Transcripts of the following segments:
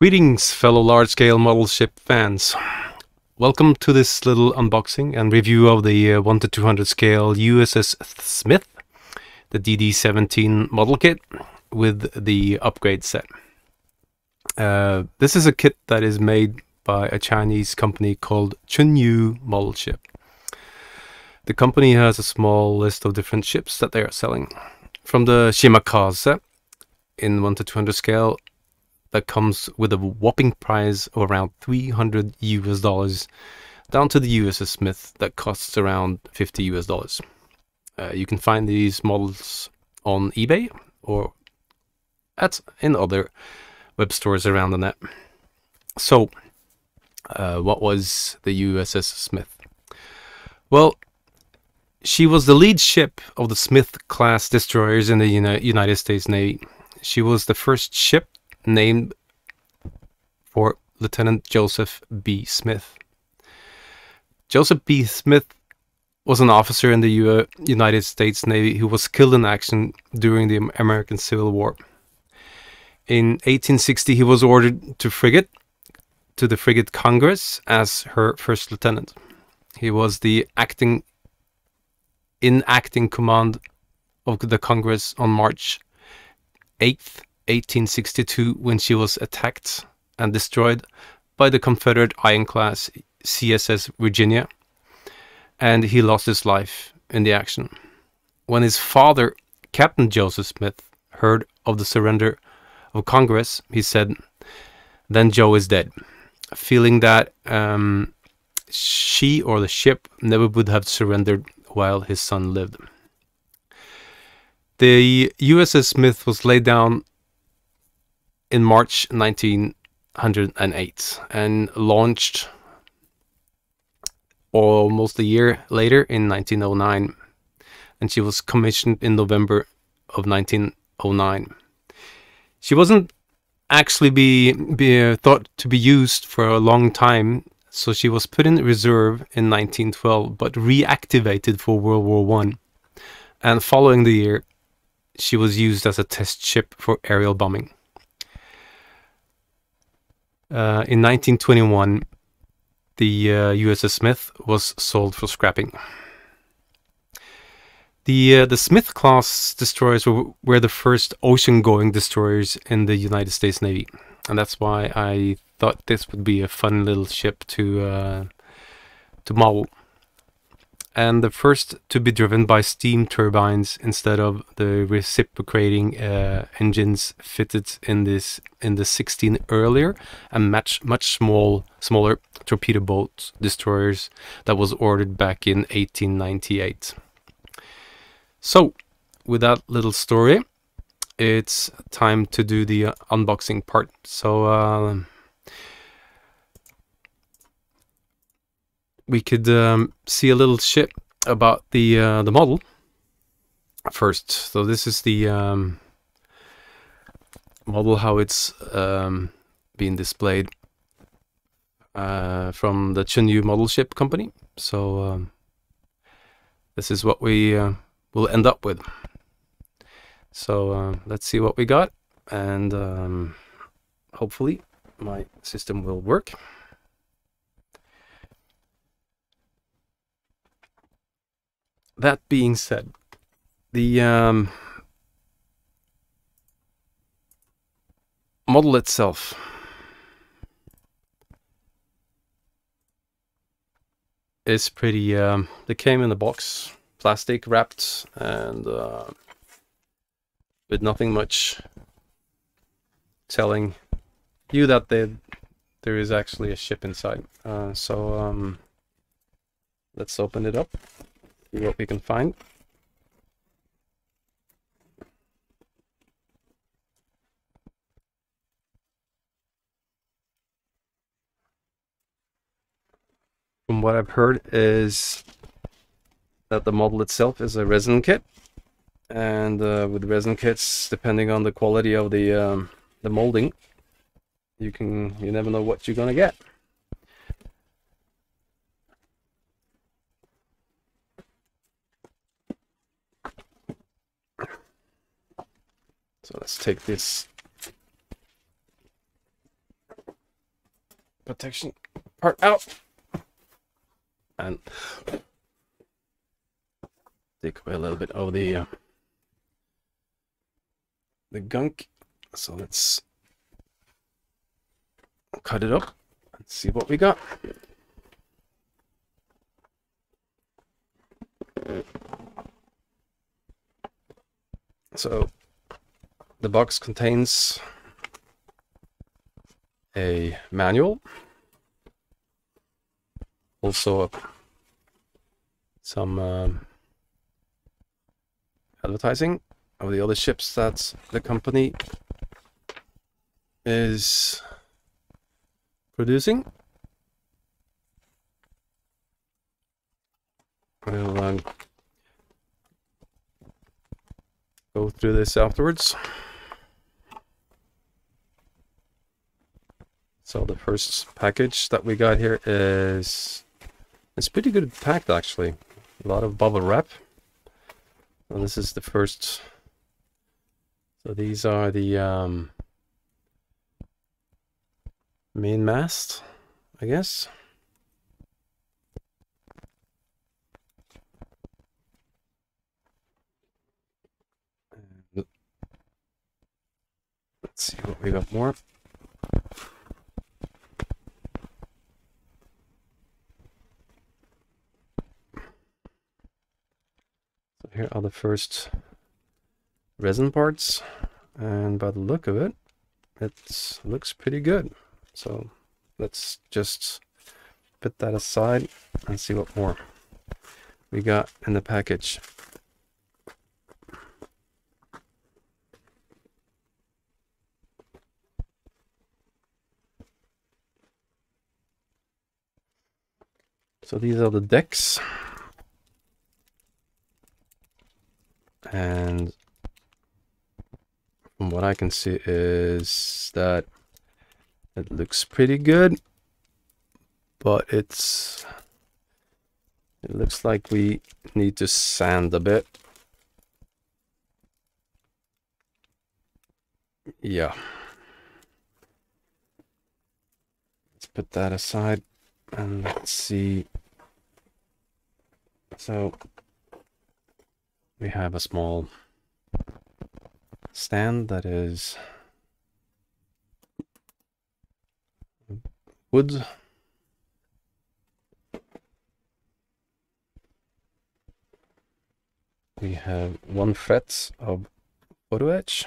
Greetings, fellow large-scale model ship fans. Welcome to this little unboxing and review of the 1 to 200 scale USS Smith, the DD-17 model kit with the upgrade set. This is a kit that is made by a Chinese company called Chun Yu Model Ship. The company has a small list of different ships that they are selling. From the Shimakaze in 1 to 200 scale, that comes with a whopping price of around $300 US, down to the USS Smith that costs around $50 US. You can find these models on eBay or in other web stores around the net. So, what was the USS Smith? Well, she was the lead ship of the Smith-class destroyers in the United States Navy. She was the first ship named for Lieutenant Joseph B. Smith. Joseph B. Smith was an officer in the United States Navy who was killed in action during the American Civil War. In 1860, he was ordered to the frigate Congress as her first lieutenant. He was in acting command of the Congress on March 8th, 1862, when she was attacked and destroyed by the Confederate ironclad CSS Virginia, and he lost his life in the action. When his father, Captain Joseph Smith, heard of the surrender of Congress, he said, "Then Joe is dead," feeling that she or the ship never would have surrendered while his son lived. The USS Smith was laid down in March 1908 and launched almost a year later in 1909, and she was commissioned in November of 1909. She wasn't actually thought to be used for a long time, so she was put in reserve in 1912 but reactivated for World War I, and following the year she was used as a test ship for aerial bombing. In 1921, the USS Smith was sold for scrapping. The Smith-class destroyers were the first ocean-going destroyers in the United States Navy, and that's why I thought this would be a fun little ship to model. And the first to be driven by steam turbines instead of the reciprocating engines fitted in the 16 earlier and much smaller torpedo boat destroyers that was ordered back in 1898. So, with that little story, it's time to do the unboxing part. So we could see a little shit about the model first. So this is the model, how it's being displayed from the Chun Yu Model Ship company. So this is what we will end up with. So let's see what we got, and hopefully my system will work. That being said, the model itself is pretty, they came in the box, plastic wrapped, and with nothing much telling you that there is actually a ship inside. So let's open it up. See what we can find. From what I've heard is that the model itself is a resin kit, and with resin kits, depending on the quality of the molding, you never know what you're gonna get. So let's take this protection part out and take away a little bit of the gunk. So let's cut it up and see what we got. So the box contains a manual, also some advertising of the other ships that the company is producing. We'll go through this afterwards. So the first package that we got here is, it's pretty good packed actually. A lot of bubble wrap. And this is the first. So these are the main mast, I guess. And let's see what we got more. So here are the first resin parts, and by the look of it, it looks pretty good. So let's just put that aside and see what more we got in the package. So these are the decks, and from what I can see is that it looks pretty good, but it looks like we need to sand a bit. Yeah. Let's put that aside and let's see. So we have a small stand that is wood. We have 1 fret of photo etch.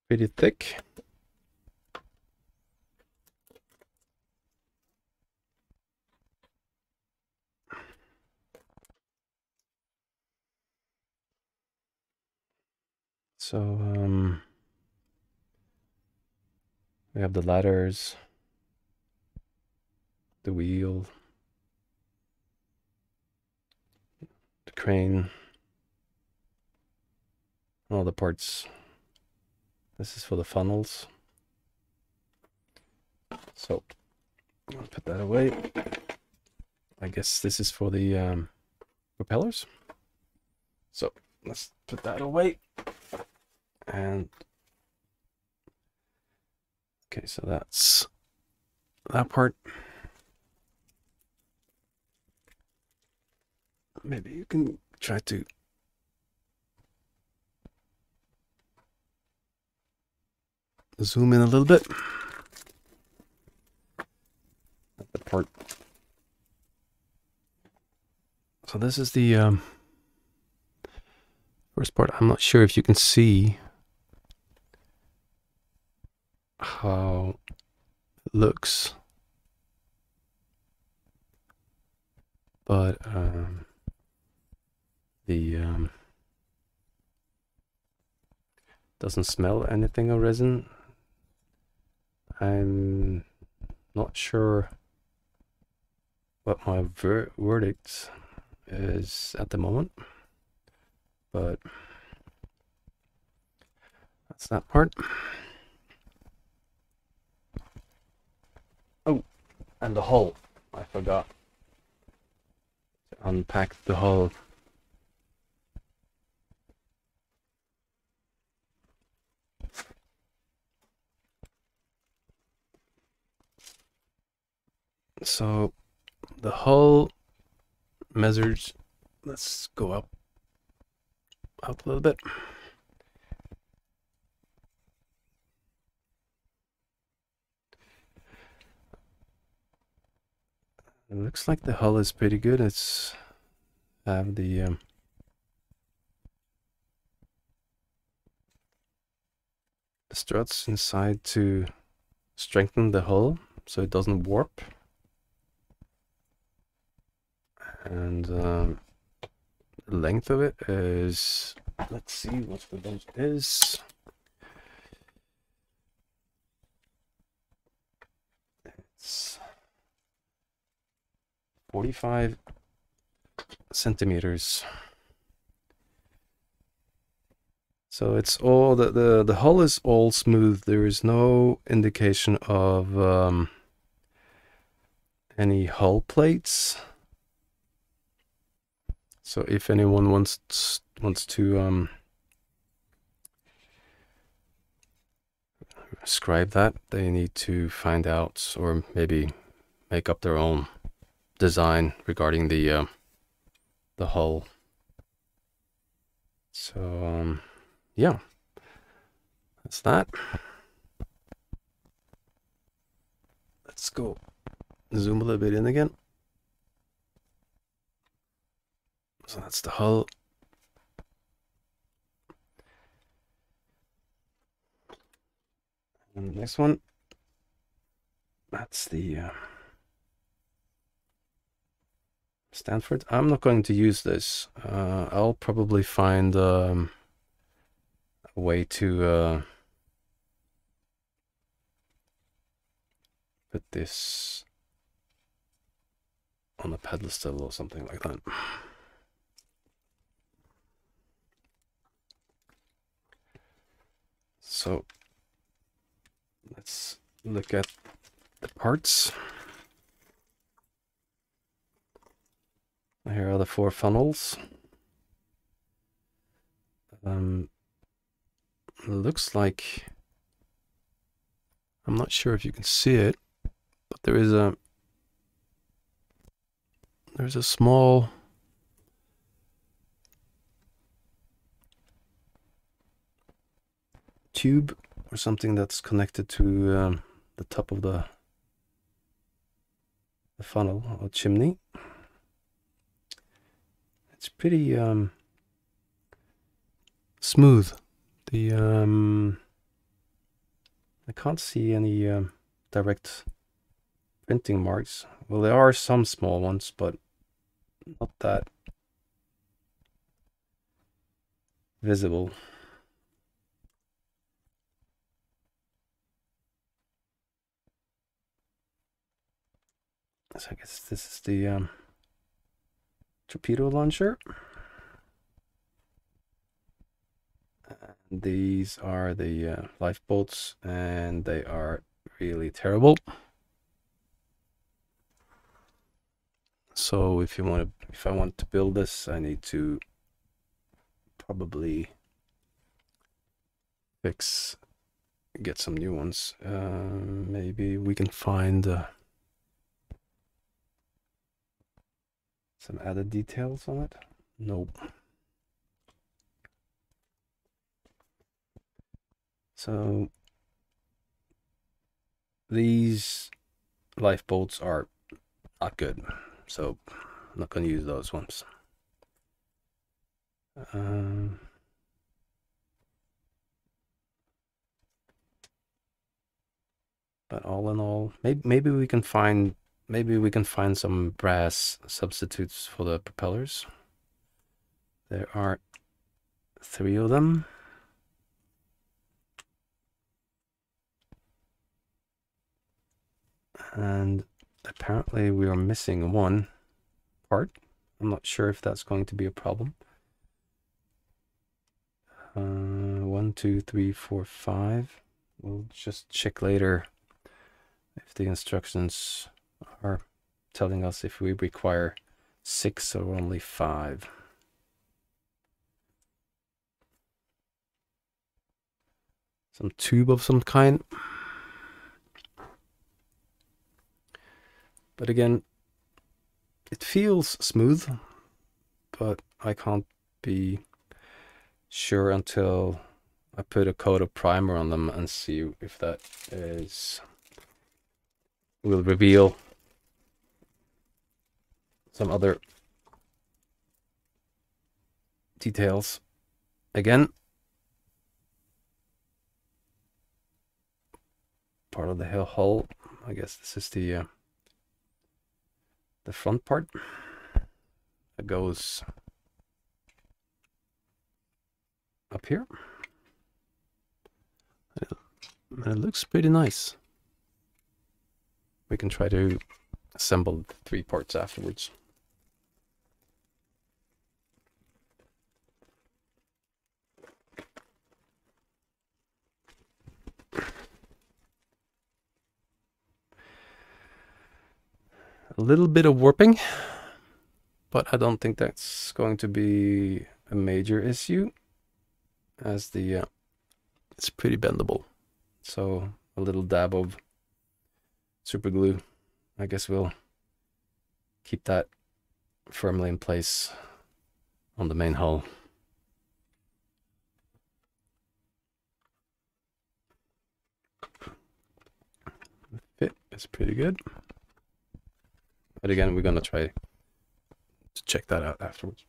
Pretty thick. So we have the ladders, the wheel, the crane, all the parts. This is for the funnels. So I'll put that away. I guess this is for the propellers. So let's put that away. And okay, so that's that part. Maybe you can try to zoom in a little bit. The part. So this is the first part. I'm not sure if you can see how it looks, but the doesn't smell anything of resin. I'm not sure what my verdict is at the moment, but that's that part. Oh, and the hull, I forgot. unpack the hull. So the hull measures, let's go up a little bit. It looks like the hull is pretty good. It's have the struts inside to strengthen the hull so it doesn't warp. And the length of it is, let's see what the length is. It's 45 centimeters. So it's all the hull is all smooth. There is no indication of any hull plates. So if anyone wants to describe that, they need to find out, or maybe make up their own design regarding the hull. So yeah, that's that. Let's go zoom a little bit in again. So that's the hull. And the next one, that's the Stanford. I'm not going to use this. I'll probably find a way to put this on a pedestal or something like that. So let's look at the parts. Here are the 4 funnels. Looks like, I'm not sure if you can see it, but there's a small tube or something that's connected to the top of the funnel or chimney. It's pretty smooth. The I can't see any direct printing marks. Well, there are some small ones, but not that visible. So I guess this is the torpedo launcher. And these are the lifeboats, and they are really terrible. So if I want to build this, I need to probably get some new ones. Maybe we can find some added details on it. Nope. So these lifeboats are not good, so I'm not going to use those ones. But all in all, maybe we can find some brass substitutes for the propellers. There are 3 of them. And apparently we are missing one part. I'm not sure if that's going to be a problem. 1, 2, 3, 4, 5. We'll just check later if the instructions are telling us if we require 6 or only 5. Some tube of some kind. But again, it feels smooth, but I can't be sure until I put a coat of primer on them and see if that will reveal some other details. Again, part of the hull. I guess this is the front part that goes up here. And it looks pretty nice. We can try to assemble the 3 parts afterwards. A little bit of warping, but I don't think that's going to be a major issue, as the it's pretty bendable. So a little dab of super glue, I guess, will keep that firmly in place on the main hull. The fit is pretty good. But again, we're gonna try to check that out afterwards.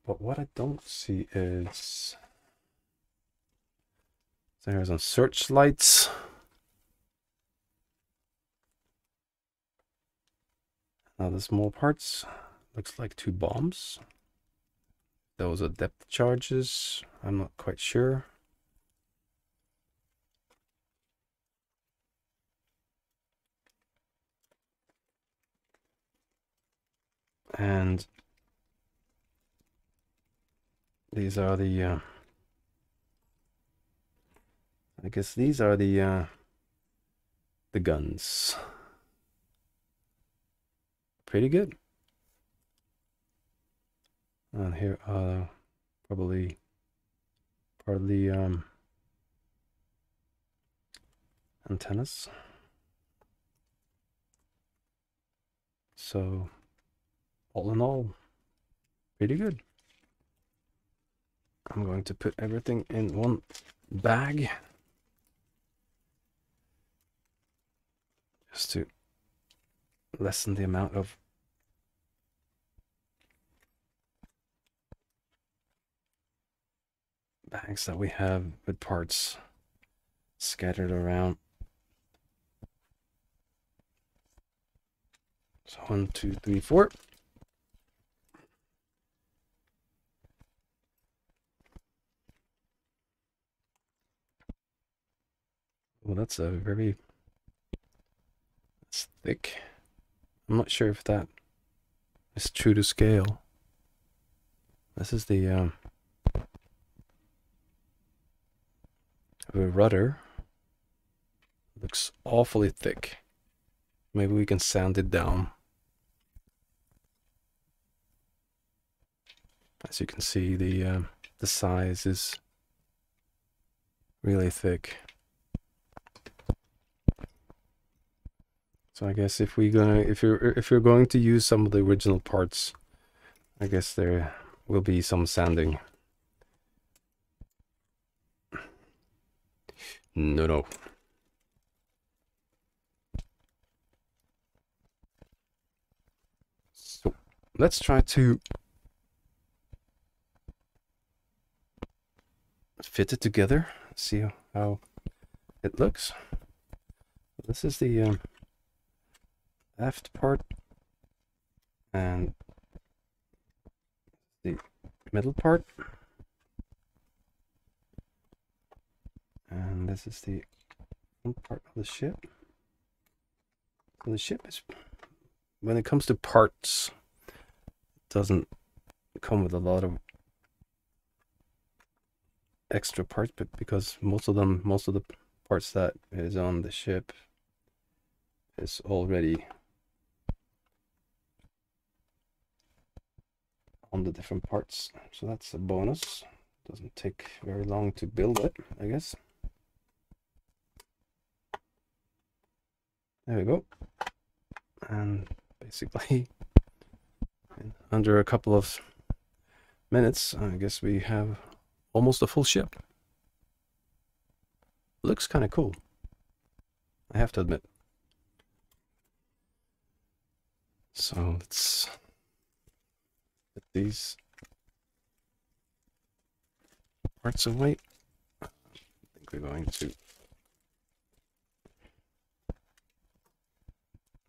But what I don't see is there's some searchlights. Now the small parts looks like 2 bombs. Those are depth charges. I'm not quite sure. And these are the I guess these are the guns. Pretty good. And here are probably part of the antennas. So all in all, pretty good. I'm going to put everything in one bag just to lessen the amount of bags that we have with parts scattered around. So 1, 2, 3, 4. Well, that's thick. I'm not sure if that is true to scale. This is the rudder. Looks awfully thick. Maybe we can sand it down. As you can see, the size is really thick. So I guess if you're going to use some of the original parts, I guess there will be some sanding. No. So let's try to fit it together, see how it looks. This is the aft part and the middle part, and this is the front part of the ship. So the ship is, when it comes to parts, it doesn't come with a lot of extra parts, but because most of the parts that is on the ship is already on the different parts, so that's a bonus. Doesn't take very long to build it, I guess. There we go. And basically in under a couple of minutes, I guess we have almost a full ship. Looks kind of cool, I have to admit. So let's put these parts away. I think we're going to.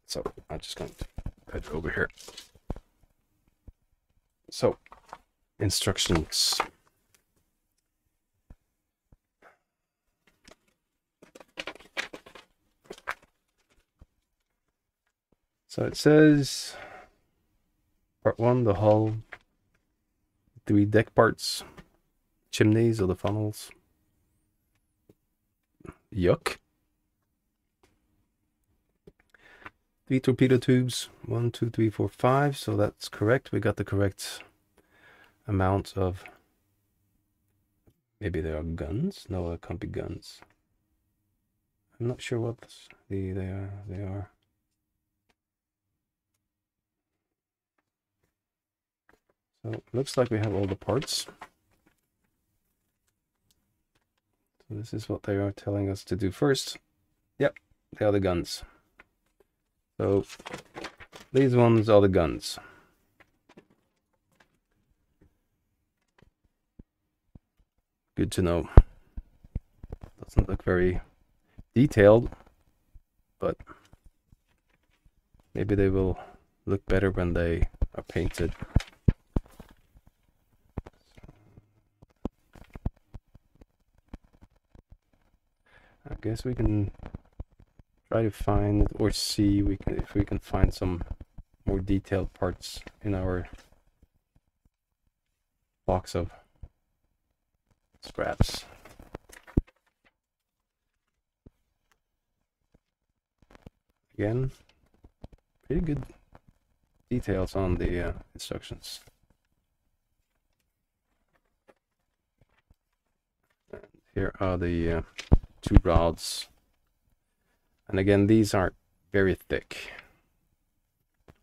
So I'm just going to put it over here. So, instructions. So it says part 1, the hull, 3 deck parts, chimneys or the funnels. Yuck. 3 torpedo tubes, 1, 2, 3, 4, 5. So that's correct. We got the correct amount of. Maybe they are guns. No, it can't be guns. I'm not sure what they are. They are. So it looks like we have all the parts. So this is what they are telling us to do first. Yep, they are the guns. So these ones are the guns. Good to know. Doesn't look very detailed, but maybe they will look better when they are painted. I guess we can try to find or see if we can find some more detailed parts in our box of scraps. Again, pretty good details on the instructions. And here are the 2 rods. And again, these aren't very thick.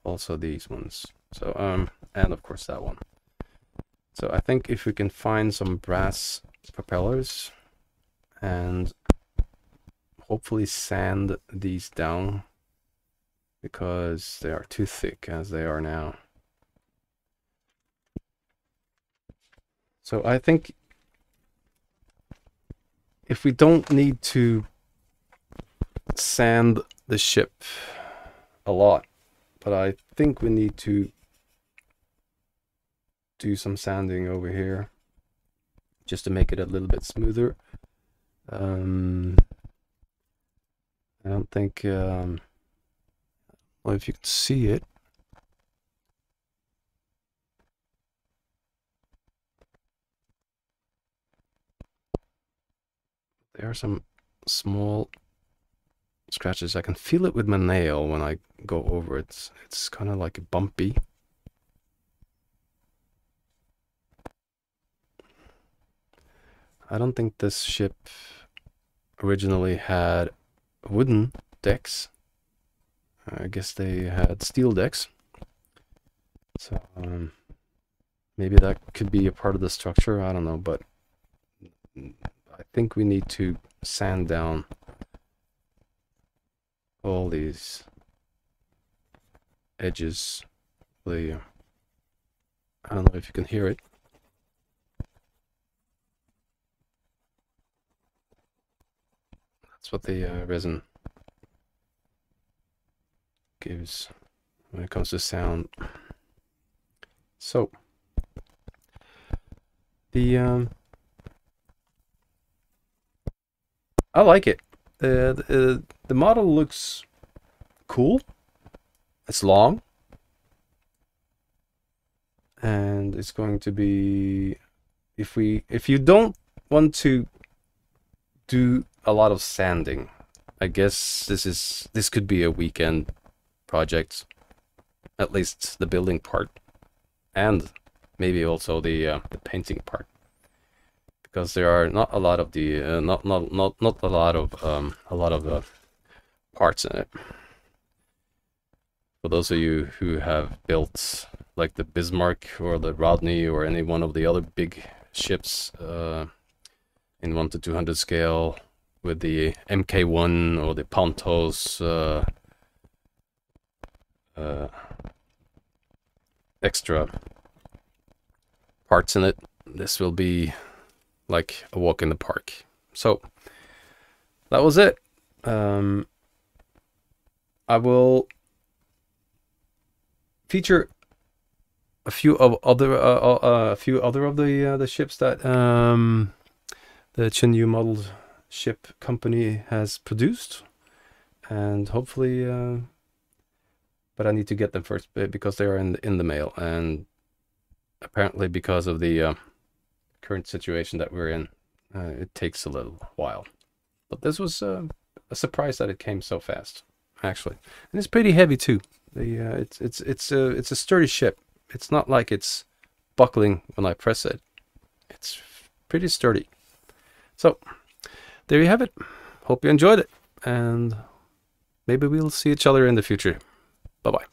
Also these ones. So and of course that one. So I think if we can find some brass propellers and hopefully sand these down, because they are too thick as they are now. So I think if we don't need to sand the ship a lot, but I think we need to do some sanding over here just to make it a little bit smoother. I don't think well, if you can see it, there are some small scratches. I can feel it with my nail when I go over it. It's kind of like bumpy. I don't think this ship originally had wooden decks. I guess they had steel decks. So maybe that could be a part of the structure. I don't know, but I think we need to sand down all these edges. I don't know if you can hear it. That's what the resin gives when it comes to sound. So the I like it. The model looks cool. It's long, and it's going to be, if you don't want to do a lot of sanding. I guess this could be a weekend project, at least the building part, and maybe also the painting part, because there are not a lot of the not a lot of the parts in it. For those of you who have built like the Bismarck or the Rodney or any one of the other big ships in 1 to 200 scale with the MK1 or the Pontos extra parts in it, this will be like a walk in the park. So that was it. I will feature a few other of the ships that the Chun Yu Model Ship company has produced, and hopefully, but I need to get them first because they are in the mail, and apparently because of the current situation that we're in, it takes a little while. But this was a surprise that it came so fast, actually, and it's pretty heavy too. It's a sturdy ship. It's not like it's buckling when I press it. It's pretty sturdy. So there you have it. Hope you enjoyed it, and maybe we'll see each other in the future. Bye bye.